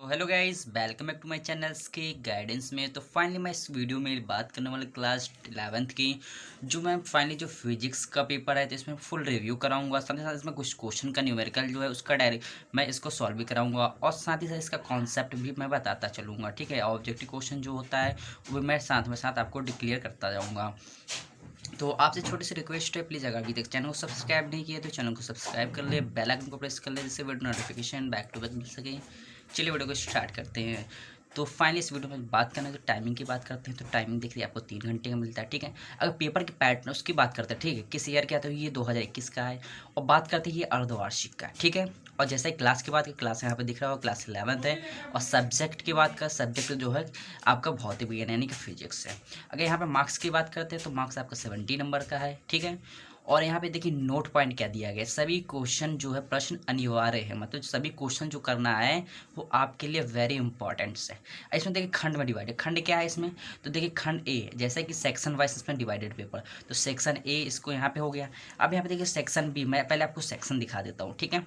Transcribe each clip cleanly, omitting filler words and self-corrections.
तो hello guys, welcome back to my channels के guidance में। तो फाइनली मैं इस वीडियो में बात करने वाला क्लास 11th की जो मैं फाइनली जो फिजिक्स का पेपर है तो इसमें फुल रिव्यू कराऊंगा। साथ ही साथ इसमें कुछ क्वेश्चन का न्यूमेरिकल जो है उसका डायरेक्ट मैं इसको सॉल्व भी कराऊंगा और साथ ही साथ इसका कॉन्सेप्ट भी मैं बताता चलूँगा। ठीक है, ऑब्जेक्टिव क्वेश्चन जो होता है वो भी मैं साथ में साथ आपको डिक्लेयर करता जाऊँगा। तो आपसे छोटी सी रिक्वेस्ट है, प्लीज़ अगर अभी तक चैनल को सब्सक्राइब नहीं किया तो चैनल को सब्सक्राइब कर ले, बेल आइकन को प्रेस कर ले जिससे video notification back to back मिल सके। चलिए वीडियो को स्टार्ट करते हैं। तो फाइनली इस वीडियो में बात करना है तो टाइमिंग की बात करते हैं। तो टाइमिंग देखिए आपको 3 घंटे का मिलता है। ठीक है, अगर पेपर के पैटर्न उसकी बात करते हैं, ठीक है, किस ईयर का है तो ये 2021 का है और बात करते हैं ये अर्धवार्षिक का है। ठीक है, और जैसे क्लास की बात की, क्लास यहाँ पे दिख रहा होगा क्लास 11th है। और सब्जेक्ट की बात कर, सब्जेक्ट जो है आपका भौतिक विज्ञान यानी कि फिजिक्स है। अगर यहाँ पे मार्क्स की बात करते हैं तो मार्क्स आपका 70 नंबर का है। ठीक है, और यहाँ पे देखिए नोट पॉइंट क्या दिया गया है। सभी क्वेश्चन जो है प्रश्न अनिवार्य है, मतलब सभी क्वेश्चन जो करना है वो आपके लिए वेरी इंपॉर्टेंट्स है। इसमें देखिए खंड में डिवाइडेड, खंड क्या है इसमें तो देखिए खंड ए, जैसे कि सेक्शन वाइज इसमें डिवाइडेड पेपर, तो सेक्शन ए इसको यहाँ पे हो गया। अब यहाँ पे देखिए सेक्शन बी, मैं पहले आपको सेक्शन दिखा देता हूँ। ठीक है,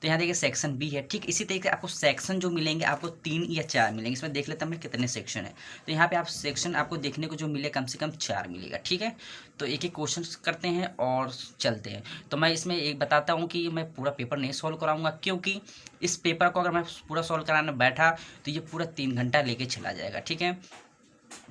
तो यहाँ देखिए सेक्शन बी है। ठीक इसी तरीके से आपको सेक्शन जो मिलेंगे आपको 3 या 4 मिलेंगे। इसमें देख लेता हूँ मैं कितने सेक्शन है। तो यहाँ पे आप सेक्शन आपको देखने को जो मिले कम से कम 4 मिलेगा। ठीक है, तो एक एक क्वेश्चन करते हैं और चलते हैं। तो मैं इसमें एक बताता हूँ कि मैं पूरा पेपर नहीं सॉल्व कराऊंगा, क्योंकि इस पेपर को अगर मैं पूरा सॉल्व कराने बैठा तो ये पूरा 3 घंटा लेके चला जाएगा। ठीक है,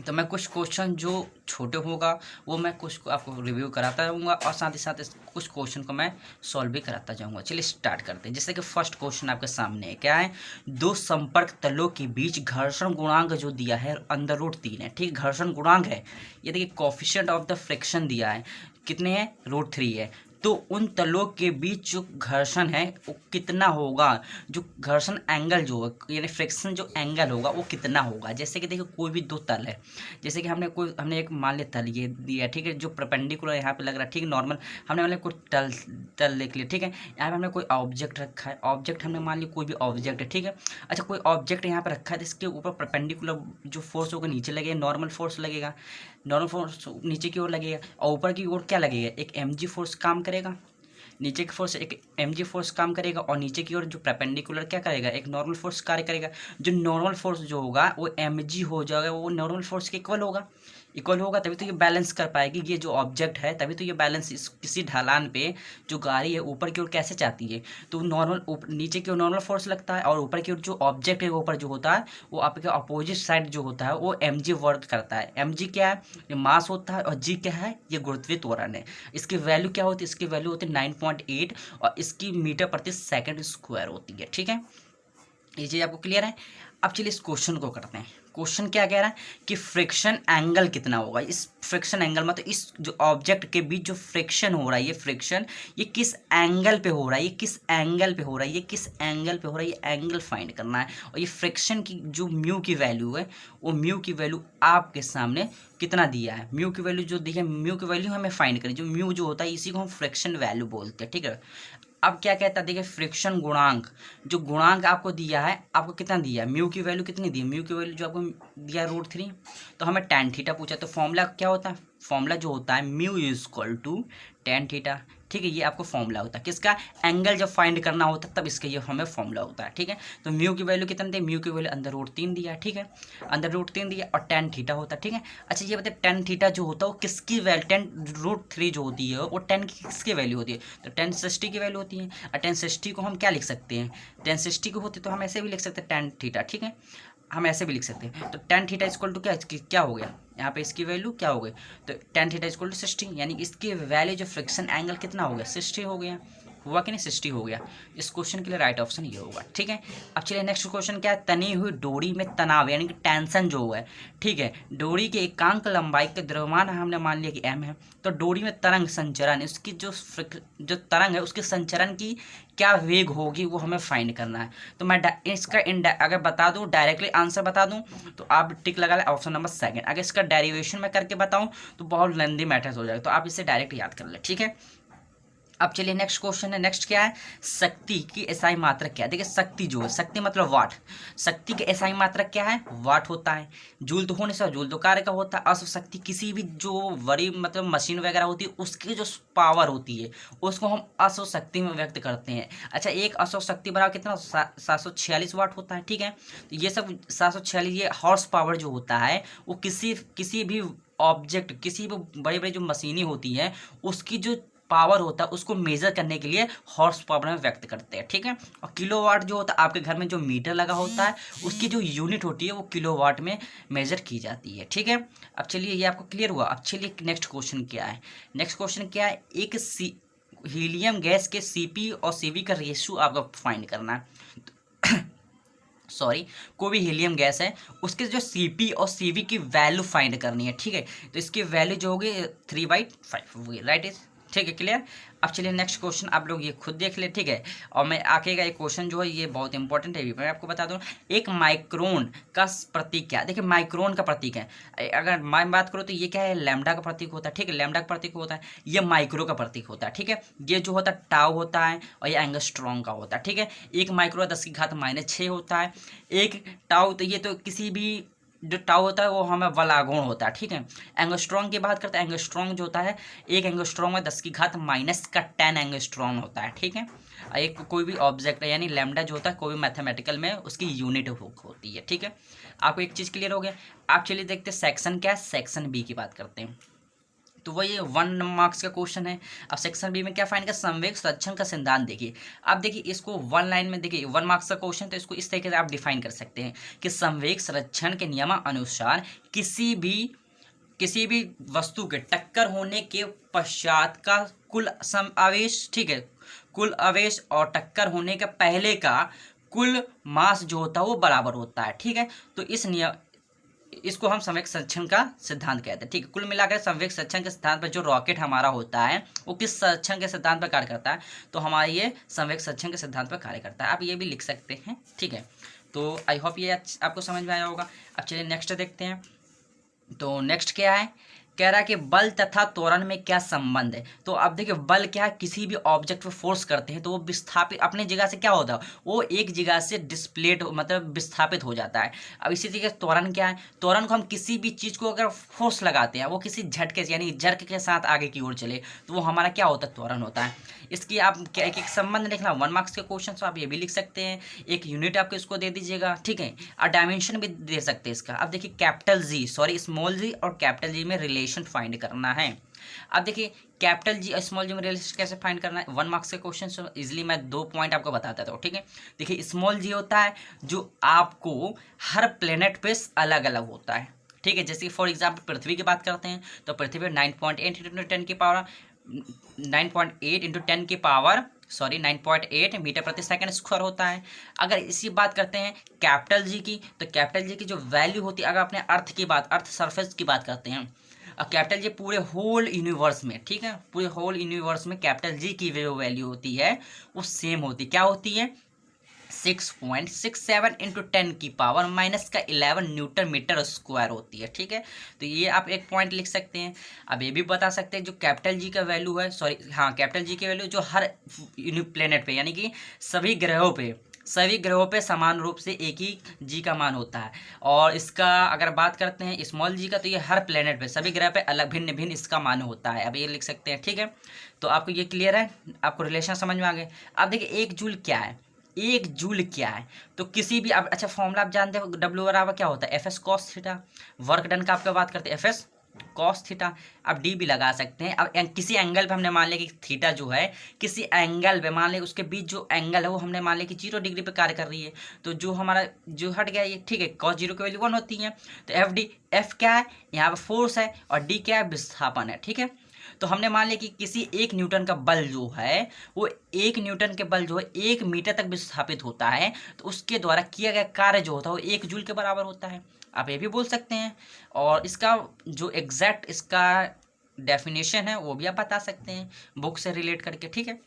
तो मैं कुछ क्वेश्चन जो छोटे होगा वो मैं कुछ को आपको रिव्यू कराता रहूँगा और साथ ही साथ कुछ क्वेश्चन को मैं सॉल्व भी कराता जाऊँगा। चलिए स्टार्ट करते हैं। जैसे कि फर्स्ट क्वेश्चन आपके सामने है, क्या है, दो संपर्क तलों के बीच घर्षण गुणांक जो दिया है √3 है। ठीक, घर्षण गुणांक है ये, देखिए कोफिशिएंट ऑफ द फ्रिक्शन दिया है कितने हैं, √3 है। तो उन तलों के बीच जो घर्षण है वो कितना होगा, जो घर्षण एंगल जो है यानी फ्रिक्शन जो एंगल होगा वो कितना होगा। जैसे कि देखिए कोई भी दो तल है, जैसे कि हमने एक मान लिया तल ये दिया, ठीक है, जो परपेंडिकुलर यहाँ पे लग रहा है, ठीक है, नॉर्मल हमने मान लिया कोई तल तल लिख लिया। ठीक है, यहाँ पे हमने कोई ऑब्जेक्ट रखा है, ऑब्जेक्ट हमने मान लिया कोई भी ऑब्जेक्ट है। ठीक है, अच्छा कोई ऑब्जेक्ट यहाँ पे रखा है तो इसके ऊपर परपेंडिकुलर जो फोर्स होगा नीचे लगेगा, नॉर्मल फोर्स लगेगा, नॉर्मल फोर्स नीचे की ओर लगेगा और ऊपर की ओर क्या लगेगा, एक mg फोर्स काम करेगा। नीचे की फोर्स एक mg फोर्स काम करेगा और नीचे की ओर जो परपेंडिकुलर क्या करेगा, एक नॉर्मल फोर्स कार्य करेगा। जो नॉर्मल फोर्स जो होगा वो mg हो जाएगा, वो नॉर्मल फोर्स के इक्वल होगा तभी तो ये बैलेंस कर पाएगी ये जो ऑब्जेक्ट है, तभी तो ये बैलेंस इस किसी ढलान पे जो गाड़ी है ऊपर की ओर कैसे जाती है, तो नॉर्मल नीचे की ओर नॉर्मल फोर्स लगता है और ऊपर की ओर जो ऑब्जेक्ट है ऊपर जो होता है वो आपके अपोजिट साइड जो होता है वो mg वर्क करता है। mg क्या है, ये मास होता है, और g क्या है, ये गुरुत्वीय त्वरण है। इसकी वैल्यू क्या होती है, इसकी वैल्यू होती है 9.8 और इसकी मीटर प्रति सेकंड स्क्वायर होती है। ठीक है, ये चीज़ आपको क्लियर है। अब चलिए इस क्वेश्चन को करते हैं। क्वेश्चन क्या कह रहा है कि फ्रिक्शन एंगल कितना होगा। इस फ्रिक्शन एंगल मतलब इस जो ऑब्जेक्ट के बीच जो फ्रिक्शन हो रहा है, ये फ्रिक्शन ये किस एंगल पे हो रहा है, ये किस एंगल पे हो रहा है, ये किस एंगल पे हो रहा है, ये एंगल फाइंड करना है। और ये फ्रिक्शन की जो म्यू की वैल्यू है वो म्यू की वैल्यू आपके सामने कितना दिया है, म्यू की वैल्यू जो दी है, म्यू की वैल्यू हमें फाइंड करें। जो म्यू जो होता है इसी को हम फ्रिक्शन वैल्यू बोलते हैं। ठीक है, अब क्या कहता है, देखिए फ्रिक्शन गुणांक, जो गुणांक आपको दिया है, आपको कितना दिया है, म्यू की वैल्यू कितनी दी है, म्यू की वैल्यू जो आपको दिया है √3। तो हमें tan थीटा पूछा, तो फॉर्मूला क्या होता है, फॉर्मूला जो होता है mu is equal to tan theta. ठीक है, ये आपको फॉर्मूला होता है किसका, एंगल जब फाइंड करना होता है तब इसका ये हमें फॉर्मूला होता है। ठीक है, तो म्यू की वैल्यू कितना दी, म्यू की वैल्यू √3 दिया है। ठीक है, √3 दिया और tan थीटा होता है। ठीक है, अच्छा ये बताइए tan थीटा जो होता है वो किसकी वैल्यू, tan √3 जो होती है वो tan की किसकी वैल्यू होती है, तो tan 60 की वैल्यू होती है। और tan 60 को हम क्या लिख सकते हैं, tan 60 को होती तो हम ऐसे भी लिख सकते हैं tan थीटा। ठीक है, हम ऐसे भी लिख सकते हैं। तो tan थीटा इक्वल टू क्या हो गया, यहाँ पे इसकी वैल्यू क्या हो गई, तो tan थीटा इक्वल टू 60, यानी इसकी वैल्यू जो फ्रिक्शन एंगल कितना हो गया, 60 हो गया, हुआ कि नहीं, 60 हो गया। इस क्वेश्चन के लिए राइट ऑप्शन ये होगा। ठीक है, अब चलिए नेक्स्ट क्वेश्चन क्या है, तनी हुई डोरी में तनाव यानी कि टेंशन जो है, ठीक है, डोरी के एकांक लंबाई का द्रव्यमान हमने मान लिया कि m है, तो डोरी में तरंग संचरण उसकी जो तरंग है उसके संचरण की क्या वेग होगी वो हमें फाइंड करना है। तो मैं इसका अगर बता दूं, डायरेक्टली आंसर बता दूं तो आप टिक लगा लें ऑप्शन नंबर सेकंड। अगर इसका डेरिवेशन में करके बताऊं तो बहुत लेंदी मैथड हो जाएगा, तो आप इसे डायरेक्ट याद कर लें। ठीक है, अब चलिए नेक्स्ट क्वेश्चन है। नेक्स्ट क्या है, शक्ति की एसआई मात्रक क्या है। देखिए शक्ति जो है, शक्ति मतलब वाट, शक्ति की एसआई मात्रक क्या है, वाट होता है। जूल तो होने से जूल तो कार्य का होता है। अश्व शक्ति किसी भी जो बड़ी मतलब मशीन वगैरह होती है उसकी जो पावर होती है उसको हम अश्व शक्ति में व्यक्त करते हैं। अच्छा, एक अश्व शक्ति बराबर कितना, 746 वाट होता है। ठीक है, तो ये सब 746 ये हॉर्स पावर जो होता है वो किसी भी ऑब्जेक्ट, किसी भी बड़ी बड़ी जो मशीनें होती हैं उसकी जो पावर होता है उसको मेजर करने के लिए हॉर्स पावर में व्यक्त करते हैं। ठीक है, और किलोवाट जो होता है आपके घर में जो मीटर लगा होता है उसकी जो यूनिट होती है वो किलोवाट में मेजर की जाती है। ठीक है, अब चलिए ये आपको क्लियर हुआ। अब चलिए नेक्स्ट क्वेश्चन क्या है। नेक्स्ट क्वेश्चन क्या है, एक हीलियम गैस के सीपी और सीवी का रेशियो आपको फाइंड करना है। सॉरी, कोई भी हीलियम गैस है उसके जो सीपी और सीवी की वैल्यू फाइंड करनी है। ठीक है, तो इसकी वैल्यू जो होगी 3/5 होगी। राइट इज, ठीक है, क्लियर। अब चलिए नेक्स्ट क्वेश्चन आप लोग ये खुद देख ले। ठीक है, और मैं आगे का एक क्वेश्चन जो है ये बहुत इंपॉर्टेंट है, मैं आपको बता दूं। एक माइक्रोन का प्रतीक क्या है। देखिए माइक्रोन का प्रतीक है, अगर मैं बात करूँ तो ये क्या है, लैम्डा का प्रतीक होता है। ठीक है, लैम्डा का प्रतीक होता है, ये माइक्रो का प्रतीक होता है। ठीक है, ये जो होता है टाउ होता है और ये एंगस्ट्रॉन्ग का होता है। ठीक है, एक माइक्रो 10⁻⁻6 होता है, एक टाउ तो ये तो किसी भी जो टाउ होता है वो हमें वलागुण होता है। ठीक है, एंगस्ट्रॉन्ग की बात करते हैं, एंगस्ट्रॉन्ग जो होता है एक एंगस्ट्रॉन्ग में 10⁻⁻10 एंगस्ट्रॉन्ग होता है। ठीक है, एक कोई भी ऑब्जेक्ट है यानी लैम्डा जो होता है कोई भी मैथमेटिकल में उसकी यूनिट होती है। ठीक है, आपको एक चीज़ क्लियर हो गया। आप चलिए देखते हैं सेक्शन क्या है, सेक्शन बी की बात करते हैं। तो वही 1 मार्क्स का क्वेश्चन है। अब सेक्शन बी में क्या फाइंड कर, संवेग संरक्षण का सिद्धांत देखिए। अब देखिए इसको 1 लाइन में देखिए 1 मार्क्स का क्वेश्चन, तो इसको इस तरीके से आप डिफाइन कर सकते हैं कि संवेग संरक्षण के नियमानुसार किसी भी वस्तु के टक्कर होने के पश्चात का कुल आवेश, ठीक है, कुल आवेश और टक्कर होने के पहले का कुल मास जो होता है वो बराबर होता है। ठीक है, तो इसको हम संवेग संरक्षण का सिद्धांत कहते हैं। ठीक है, कुल मिलाकर संवेग संरक्षण के सिद्धांत पर जो रॉकेट हमारा होता है वो किस संरक्षण के सिद्धांत पर कार्य करता है, तो हमारा ये संवेग संरक्षण के सिद्धांत पर कार्य करता है। आप ये भी लिख सकते हैं। ठीक है, तो आई होप ये आपको समझ में आया होगा। अब चलिए नेक्स्ट देखते हैं। तो नेक्स्ट क्या है, कह रहा है कि बल तथा त्वरण में क्या संबंध है। तो अब देखिए बल क्या है, किसी भी ऑब्जेक्ट पे फोर्स करते हैं तो वो विस्थापित अपनी जगह से क्या होता है, वो एक जगह से डिस्प्लेट मतलब विस्थापित हो जाता है। अब इसी तरीके से त्वरण क्या है, त्वरण को हम किसी भी चीज़ को अगर फोर्स लगाते हैं वो किसी झटके से यानी जर्क के साथ आगे की ओर चले तो वो हमारा क्या होता है, त्वरण होता है। इसकी आप क्या एक संबंध लिखना 1 मार्क्स के क्वेश्चन, तो आप ये भी लिख सकते हैं। एक यूनिट आपको इसको दे दीजिएगा। ठीक है, और डायमेंशन भी दे सकते हैं इसका। अब देखिए कैपिटल जी स्मॉल जी और कैपिटल जी में रिलेशन फाइंड करना है। अब देखिए कैपिटल जी और स्मॉल जी में रिलेशन कैसे फाइंड करना है, 1 मार्क्स के क्वेश्चन से इजिली मैं 2 पॉइंट आपको बताता था। ठीक है, देखिए स्मॉल जी होता है जो आपको हर प्लेनेट पे अलग अलग होता है। ठीक है, जैसे फॉर एग्जाम्पल पृथ्वी की बात करते हैं तो पृथ्वी 9.8 इंटू 10 की पावर 9.8 इंटू 10 की पावर 9.8 मीटर प्रति सेकंड स्क्वायर होता है। अगर इसी बात करते हैं कैपिटल जी की, तो कैपिटल जी की जो वैल्यू होती है, अगर अपने अर्थ सरफेस की बात करते हैं, और कैपिटल जी पूरे होल यूनिवर्स में, ठीक है, पूरे होल यूनिवर्स में कैपिटल जी की जो वैल्यू होती है वो सेम होती है। क्या होती है, 6.67 इंटू 10 की पावर -11 न्यूटन मीटर स्क्वायर होती है। ठीक है, तो ये आप एक पॉइंट लिख सकते हैं। अब ये भी बता सकते हैं जो कैपिटल जी का वैल्यू है, कैपिटल जी की वैल्यू जो हर प्लेनेट पे यानी कि सभी ग्रहों पे समान रूप से एक ही जी का मान होता है। और इसका अगर बात करते हैं स्मॉल जी का, तो ये हर प्लेनेट पे सभी ग्रह पे अलग भिन्न भिन्न इसका मान होता है। अब ये लिख सकते हैं। ठीक है, तो आपको ये क्लियर है, आपको रिलेशन समझ में आ गए। अब देखिए एक जूल क्या है, एक जूल क्या है, तो किसी भी अब अच्छा फॉर्मूला आप जानते हो W बराबर क्या होता है, FS cos theta. Work done का आपका बात करते हैं FS cos थीटा। अब D भी लगा सकते हैं। अब किसी एंगल पे हमने मान लिया कि थीटा जो है किसी एंगल पे मान लिया उसके बीच जो एंगल है वो हमने मान लिया कि 0 डिग्री पे कार्य कर रही है, तो जो हमारा जो हट गया ये, ठीक है, cos 0 की वैल्यू 1 होती है। तो F क्या है, यहाँ पर फोर्स है, और D क्या है, विस्थापन है। ठीक है, तो हमने मान लिया कि किसी 1 न्यूटन का बल जो है वो 1 न्यूटन के बल जो है 1 मीटर तक विस्थापित होता है, तो उसके द्वारा किया गया कार्य जो होता है वो 1 जूल के बराबर होता है। आप ये भी बोल सकते हैं, और इसका जो एग्जैक्ट इसका डेफिनेशन है वो भी आप बता सकते हैं बुक से रिलेट करके। ठीक है,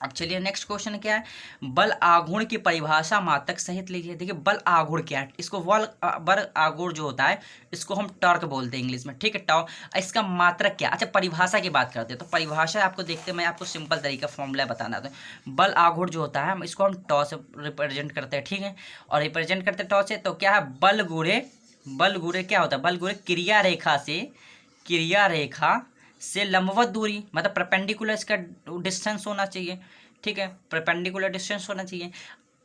अब चलिए नेक्स्ट क्वेश्चन क्या है, बल आघूर्ण की परिभाषा मात्रक सहित लीजिए। देखिए बल आघूर्ण क्या है, इसको बल आघूर्ण जो होता है इसको हम टॉर्क बोलते हैं इंग्लिश में, ठीक है टॉर्क। इसका मात्रक क्या, अच्छा परिभाषा की बात करते हैं तो परिभाषा आपको देखते हैं, मैं आपको सिंपल तरीका फॉर्मूला बताना था। बल आघूर्ण जो होता है हम इसको हम टॉ से रिप्रेजेंट करते हैं, ठीक है, और रिप्रेजेंट करते हैं टॉ से, तो क्या है बल गुणे क्या होता है, बल गुणे क्रिया रेखा से लंबवत दूरी, मतलब परपेंडिकुलर इसका डिस्टेंस होना चाहिए, ठीक है, परपेंडिकुलर डिस्टेंस होना चाहिए।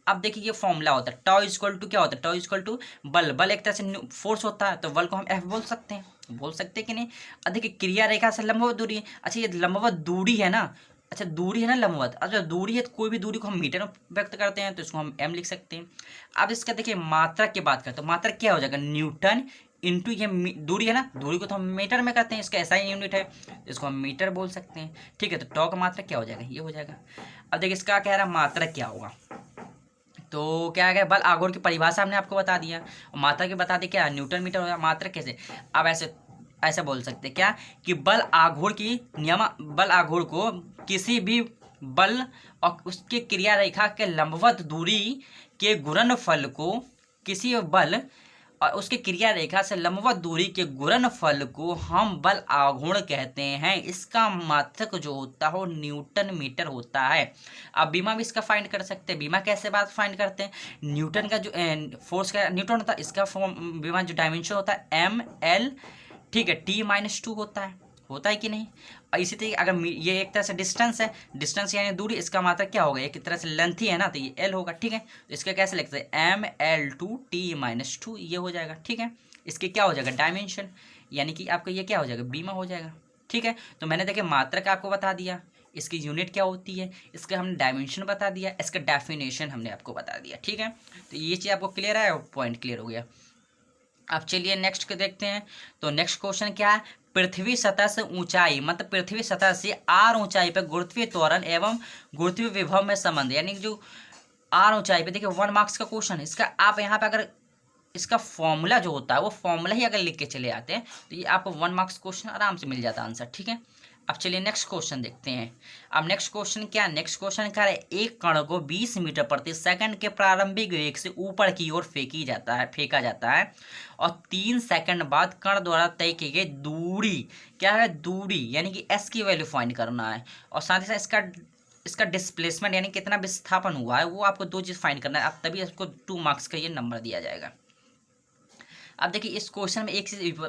अब देखिए ये फॉर्मूला होता है टॉ इक्वल टू क्या होता है, टॉ इक्वल टू बल एक तरह से फोर्स होता है, तो बल को हम एफ बोल सकते हैं कि नहीं। अब देखिए क्रिया रेखा से लंबवत दूरी, अच्छा ये लंबवत दूरी है ना, अच्छा दूरी है ना लंबवत, अच्छा दूरी है तो कोई भी दूरी को हम मीटर में व्यक्त करते हैं तो इसको हम एम लिख सकते हैं। अब इसका देखिए मात्रक की बात करते हैं, मात्रक क्या हो जाएगा, न्यूटन इंटू ये दूरी है ना, दूरी को तो हम मीटर में करते हैं, इसका ऐसा ही यूनिट है, इसको हम मीटर बोल सकते हैं, ठीक है। तो टॉ का मात्रक क्या हो जाएगा, ये हो जाएगा। अब देखिए इसका कह रहा है मात्रक क्या होगा, तो क्या है बल आघूर्ण की परिभाषा हमने आपको बता दिया और मात्रक की बता दी क्या, न्यूटन मीटर होगा, मात्रक कैसे। अब ऐसे बोल सकते हैं क्या कि बल आघूर्ण को किसी भी बल और उसके क्रिया रेखा के लंबवत दूरी के गुणनफल को, किसी बल और उसके क्रिया रेखा से लंबवत दूरी के गुणनफल को हम बल आघूर्ण कहते हैं। इसका मात्रक जो होता है वो न्यूटन मीटर होता है। अब बीमा भी इसका फाइंड कर सकते हैं, बीमा कैसे बात फाइंड करते हैं, न्यूटन का जो फोर्स का न्यूटन होता है, इसका बीमा जो डायमेंशन होता है ml, ठीक है, t-2 होता है कि नहीं। और इसी तरीके अगर ये एक तरह से डिस्टेंस है, डिस्टेंस यानी दूरी, इसका मात्रक क्या होगा, एक तरह से लेंथ ही है ना, तो ये l होगा, ठीक है। तो इसका कैसे लिखते हैं ml/t-2, ये हो जाएगा, ठीक है। इसके क्या हो जाएगा डायमेंशन, यानी कि आपका ये क्या हो जाएगा बीमा हो जाएगा, ठीक है। तो मैंने देखिए मात्रक आपको बता दिया, इसकी यूनिट क्या होती है, इसका हमने डायमेंशन बता दिया, इसका डेफिनेशन हमने आपको बता दिया, ठीक है। तो ये चीज़ आपको क्लियर है, पॉइंट क्लियर हो गया। अब चलिए नेक्स्ट के देखते हैं। तो नेक्स्ट क्वेश्चन क्या है, पृथ्वी सतह से ऊंचाई, मतलब पृथ्वी सतह से आर ऊंचाई पर गुरुत्वीय त्वरण एवं गुरुत्वीय विभव में संबंध, यानी जो आर ऊंचाई पे, देखिए 1 मार्क्स का क्वेश्चन है इसका। आप यहाँ पे अगर इसका फॉर्मूला जो होता है वो फॉर्मूला ही अगर लिख के चले आते हैं तो ये आपको 1 मार्क्स क्वेश्चन आराम से मिल जाता है आंसर, ठीक है। अब चलिए नेक्स्ट क्वेश्चन देखते हैं। अब नेक्स्ट क्वेश्चन क्या है, नेक्स्ट क्वेश्चन क्या है, एक कण को 20 मीटर प्रति सेकंड के प्रारंभिक वेग से ऊपर की ओर फेंका जाता है और 3 सेकंड बाद कण द्वारा तय की गई दूरी, क्या है दूरी, यानी कि एस की वैल्यू फाइंड करना है, और साथ ही साथ इसका डिस्प्लेसमेंट यानी कितना विस्थापन हुआ है वो आपको 2 चीज़ फाइंड करना है। अब तभी इसको 2 मार्क्स का ये नंबर दिया जाएगा। अब देखिए इस क्वेश्चन में एक चीज़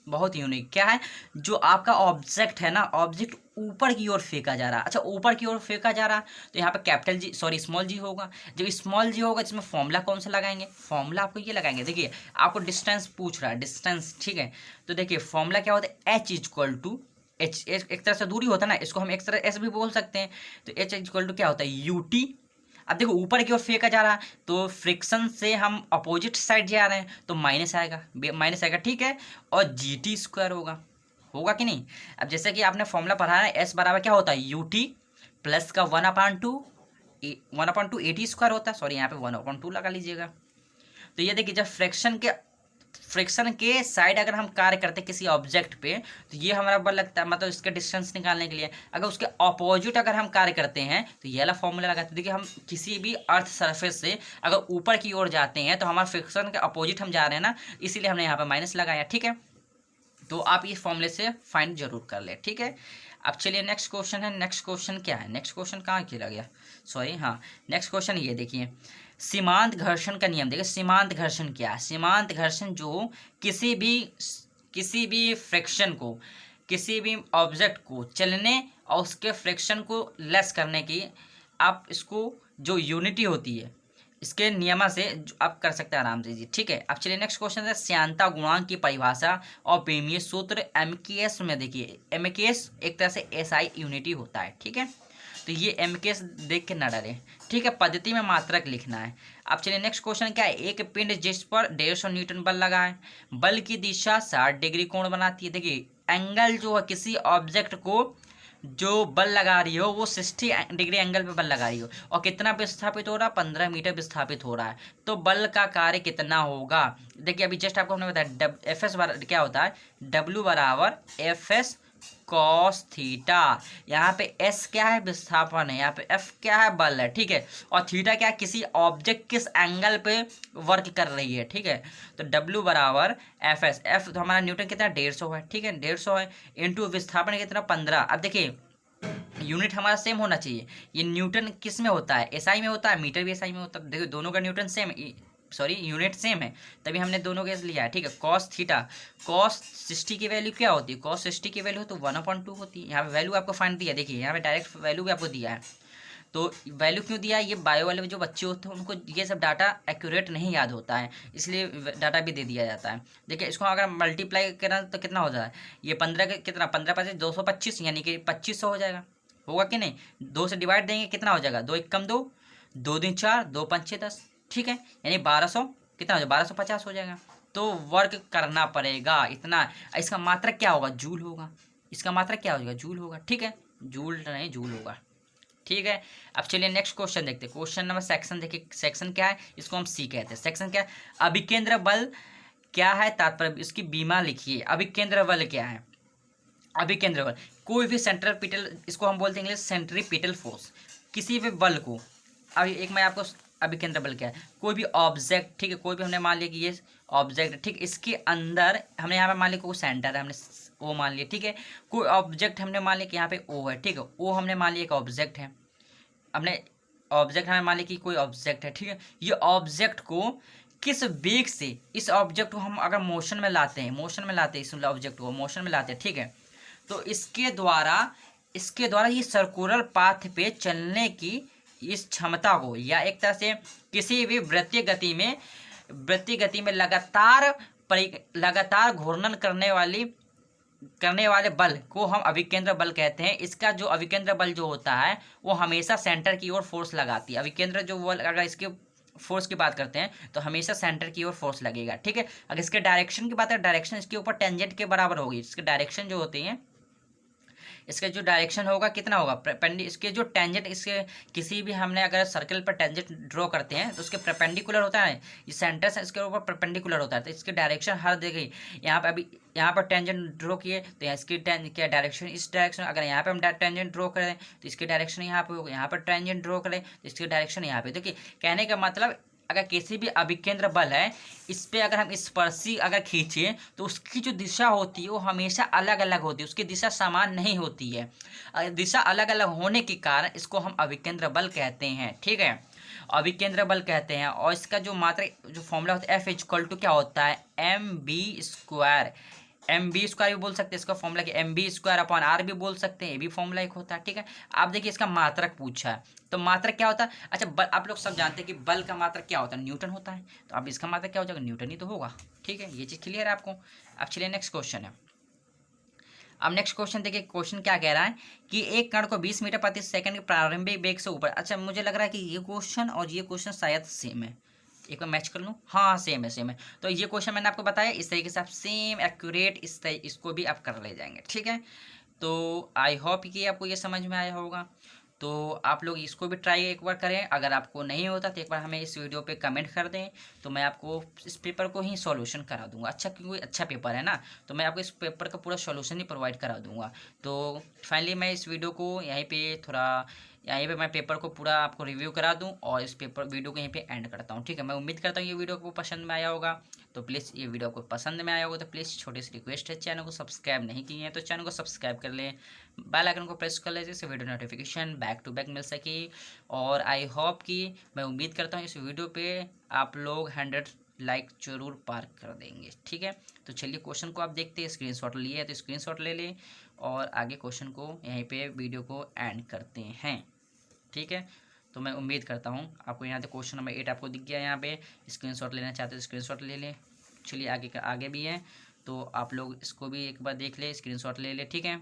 बहुत यूनिक क्या है, जो आपका ऑब्जेक्ट है ना, ऑब्जेक्ट ऊपर की ओर फेंका जा रहा है। अच्छा ऊपर की ओर फेंका जा रहा है तो यहाँ पे स्मॉल जी होगा। जब स्मॉल जी होगा इसमें फॉर्मूला कौन सा लगाएंगे, फॉर्मूला आपको ये लगाएंगे, देखिए आपको डिस्टेंस पूछ रहा है, डिस्टेंस, ठीक है। तो देखिए फॉर्मूला क्या होता है, H एक तरह से दूरी होता है ना, इसको हम एक तरह एस भी बोल सकते हैं। तो H क्या होता है UT। अब देखो ऊपर की ओर फेंका जा रहा है तो फ्रिक्शन से हम अपोजिट साइड जा रहे हैं तो माइनस आएगा, ठीक है। और GT² होगा कि नहीं। अब जैसे कि आपने फॉर्मूला पढ़ा है, S बराबर क्या होता है UT प्लस का 1/2 AT² होता है, सॉरी यहाँ पे 1/2 लगा लीजिएगा। तो ये देखिए जब फ्रिक्शन के साइड अगर हम कार्य करते हैं किसी ऑब्जेक्ट पे तो ये हमारा बल लगता है, मतलब इसका डिस्टेंस निकालने के लिए। अगर उसके ऑपोजिट अगर हम कार्य करते हैं तो ये वाला फॉर्मूला लगाते हैं। देखिए हम किसी भी अर्थ सरफेस से अगर ऊपर की ओर जाते हैं तो हमारा फ्रिक्शन के अपोजिट हम जा रहे हैं ना, इसीलिए हमने यहाँ पर माइनस लगाया, ठीक है। तो आप ये फॉर्मूले से फाइंड जरूर कर ले, ठीक है। अब चलिए नेक्स्ट क्वेश्चन है, नेक्स्ट क्वेश्चन क्या है, नेक्स्ट क्वेश्चन कहाँ चला गया, सॉरी हाँ नेक्स्ट क्वेश्चन ये देखिए, सीमांत घर्षण का नियम। देखिए सीमांत घर्षण क्या है, सीमांत घर्षण जो किसी भी फ्रिक्शन को, किसी भी ऑब्जेक्ट को चलने और उसके फ्रिक्शन को लेस करने की आप इसको जो यूनिटी होती है इसके नियम से आप कर सकते हैं आराम से जी, ठीक है। अब चलिए नेक्स्ट क्वेश्चन है, श्यानता गुणांक की परिभाषा और पेमीय सूत्र MKS में। देखिए MKS एक तरह से SI यूनिटी होता है, ठीक है। तो ये MKS देख के ना डरे, ठीक है, पद्धति में मात्रक लिखना है। अब चलिए नेक्स्ट क्वेश्चन क्या है, एक पिंड जिस पर 150 न्यूटन बल लगा है, बल की दिशा 60 डिग्री कोण बनाती है। देखिए एंगल जो है किसी ऑब्जेक्ट को जो बल लगा रही हो वो 60 डिग्री एंगल पे बल लगा रही हो और कितना विस्थापित हो रहा है, 15 मीटर विस्थापित हो रहा है, तो बल का कार्य कितना होगा। देखिए अभी जस्ट आपको हमने बताया FS क्या होता है, W बराबर FS कॉस थीटा। यहाँ पे एस क्या है, विस्थापन है, यहाँ पे एफ क्या है, बल है, ठीक है, और थीटा क्या है, किसी ऑब्जेक्ट किस एंगल पे वर्क कर रही है, ठीक है। तो डब्ल्यू बराबर एफ एस, एफ तो हमारा न्यूटन कितना 150 है, ठीक है, 150 है, इंटू विस्थापन कितना 15। अब देखिए यूनिट हमारा सेम होना चाहिए। ये न्यूटन किस में होता है, एसआई में होता है, मीटर भी एसआई में होता है। देखिए दोनों का Newton same, sorry unit same है, तभी हमने दोनों के लिया है, ठीक है। कॉस थीटा, कॉस 60 की वैल्यू क्या होती है, कॉस 60 की वैल्यू तो 1/2 होती है। यहाँ पे वैल्यू आपको फाइंड दिया, देखिए यहाँ पे डायरेक्ट वैल्यू भी आपको दिया है। तो वैल्यू क्यों दिया है, ये बायो वाले जो बच्चे होते हैं उनको ये सब डाटा एक्यूरेट नहीं याद होता है, इसलिए डाटा भी दे दिया जाता है। देखिए इसको अगर मल्टीप्लाई करना तो कितना हो जाता है, ये 15 का कितना, 15 5 225, यानी कि 2500 हो जाएगा, होगा कि नहीं। 2 से डिवाइड देंगे कितना हो जाएगा, 2 1 कम 2, 2 2 4, 2 5 6 10, ठीक है, यानी 1200 कितना हो जाएगा, 1250 हो जाएगा। तो वर्क करना पड़ेगा इतना। इसका मात्रक क्या होगा, जूल होगा, इसका मात्रक क्या होगा, जूल होगा, ठीक है, जूल नहीं जूल होगा, ठीक है। अब चलिए नेक्स्ट क्वेश्चन देखते हैं। क्वेश्चन नंबर सेक्शन देखिए, सेक्शन क्या है, इसको हम सी कहते हैं। सेक्शन क्या है, अभिकेंद्र बल क्या है, तात्पर्य इसकी बीमा लिखिए। अभिकेंद्र बल क्या है, अभिकेंद्र बल कोई भी सेंट्रीपिटल, इसको हम बोलते हैं इंग्लिश सेंट्रीपिटल फोर्स, किसी भी बल को। अब एक मैं आपको अभिकेंद्र बल क्या है, कोई भी ऑब्जेक्ट, ठीक है, कोई भी हमने मान लिया कि ये ऑब्जेक्ट, ठीक, इसके अंदर हमने यहाँ पे मान लिया कोई सेंटर है, हमने ओ मान लिया, ठीक है। कोई ऑब्जेक्ट हमने मान लिया कि यहाँ पे ओ है, ठीक है, ओ हमने मान लिया एक ऑब्जेक्ट है, हमने ऑब्जेक्ट हमें मान लिया कि कोई ऑब्जेक्ट है, ठीक है। ये ऑब्जेक्ट को किस वेग से, इस ऑब्जेक्ट को हम अगर मोशन में लाते हैं, मोशन में लाते हैं, इस ऑब्जेक्ट को मोशन में लाते हैं, ठीक है, तो इसके द्वारा ये सर्कुलर पाथ पे चलने की इस क्षमता को, या एक तरह से किसी भी वृत्तीय गति में लगातार घूर्णन करने वाले बल को हम अभिकेंद्र बल कहते हैं। इसका जो अभिकेंद्र बल जो होता है वो हमेशा सेंटर की ओर फोर्स लगाती है। अभिकेंद्र जो बल, अगर इसके फोर्स की बात करते हैं तो हमेशा सेंटर की ओर फोर्स लगेगा, ठीक है। अगर इसके डायरेक्शन की बात करें, डायरेक्शन इसके ऊपर टेंजेंट के बराबर होगी। इसके डायरेक्शन जो होते हैं, इसका जो डायरेक्शन होगा कितना होगा, इसके जो टेंजेंट, इसके किसी भी हमने अगर सर्कल पर टेंजेंट ड्रॉ करते हैं तो उसके परपेंडिकुलर होता है, ये सेंटर से इसके ऊपर परपेंडिकुलर होता है, तो इसके डायरेक्शन हर जगह, यहाँ पे अभी यहाँ पर टेंजेंट ड्रॉ किए तो इसकी क्या डायरेक्शन, इस डायरेक्शन, अगर यहाँ पे हम टेंजेंट ड्रॉ करें तो इसकी डायरेक्शन यहाँ पे होगा, यहाँ पर टेंजेंट ड्रॉ करें तो इसकी डायरेक्शन यहाँ पे। देखिए कहने का मतलब, अगर किसी भी अभिकेंद्र बल है, इस पे अगर हम स्पर्शी अगर खींचे तो उसकी जो दिशा होती है वो हमेशा अलग अलग होती है, उसकी दिशा समान नहीं होती है। दिशा अलग अलग होने के कारण इसको हम अभिकेंद्र बल कहते हैं, ठीक है, अभिकेंद्र बल कहते हैं। और इसका जो मात्रा जो फॉर्मूला होता है, एफ इक्वल टू क्या होता है, mv², mv² भी बोल सकते हैं इसका फॉर्मूला, कि mv²/r भी बोल सकते हैं, ये भी फॉर्मूला एक होता है, ठीक है। आप देखिए इसका मात्रक पूछा है, तो मात्रक क्या होता है, अच्छा बल, आप लोग सब जानते हैं कि बल का मात्रक क्या होता है, न्यूटन होता है, तो अब इसका मात्रक क्या हो जाएगा, न्यूटन ही तो होगा, ठीक है, ये चीज़ क्लियर है आपको। अब चलिए नेक्स्ट क्वेश्चन है। अब नेक्स्ट क्वेश्चन देखिए, क्वेश्चन क्या कह रहा है कि एक कण को 20 मीटर प्रति सेकंड के प्रारंभिक वेग से ऊपर, अच्छा मुझे लग रहा है कि ये क्वेश्चन और ये क्वेश्चन शायद सेम है, एक बार मैच कर लूँ, हाँ सेम है। तो ये क्वेश्चन मैंने आपको बताया, इस तरीके से आप सेम एक्यूरेट इसको भी आप कर ले जाएंगे, ठीक है। तो आई होप कि आपको ये समझ में आया होगा। तो आप लोग इसको भी ट्राई एक बार करें, अगर आपको नहीं होता तो एक बार हमें इस वीडियो पे कमेंट कर दें, तो मैं आपको इस पेपर को ही सॉल्यूशन करा दूंगा। अच्छा, क्योंकि अच्छा पेपर है ना, तो मैं आपको इस पेपर का पूरा सॉल्यूशन ही प्रोवाइड करा दूंगा। तो फाइनली मैं इस वीडियो को यहीं पे मैं पेपर को पूरा आपको रिव्यू करा दूं और इस वीडियो को यहीं पे एंड करता हूं, ठीक है। मैं उम्मीद करता हूं ये वीडियो को पसंद में आया होगा। तो प्लीज़ ये वीडियो को पसंद में आया होगा तो प्लीज़ छोटी सी रिक्वेस्ट है, चैनल को सब्सक्राइब नहीं किए हैं तो चैनल को सब्सक्राइब कर लें, बेल आइकन को प्रेस कर लें, जिससे video notification back to back मिल सके। और आई होप कि मैं उम्मीद करता हूँ इस वीडियो पर आप लोग 100 लाइक जरूर पार कर देंगे, ठीक है। तो चलिए क्वेश्चन को आप देखते हैं, स्क्रीनशॉट लिए है तो स्क्रीनशॉट ले लें और आगे क्वेश्चन को यहीं पे वीडियो को एंड करते हैं, ठीक है। तो मैं उम्मीद करता हूँ आपको यहाँ पे क्वेश्चन नंबर 8 आपको दिख गया, यहाँ पे स्क्रीनशॉट लेना चाहते हैं तो स्क्रीनशॉट ले लें। चलिए आगे भी है तो आप लोग इसको भी एक बार देख लें, स्क्रीनशॉट ले लें, ठीक है।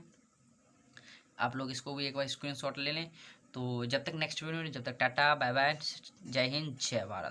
आप लोग इसको भी एक बार स्क्रीनशॉट ले लें। तो जब तक नेक्स्ट वीडियो, जब तक टाटा बाय बाय, जय हिंद जय भारत।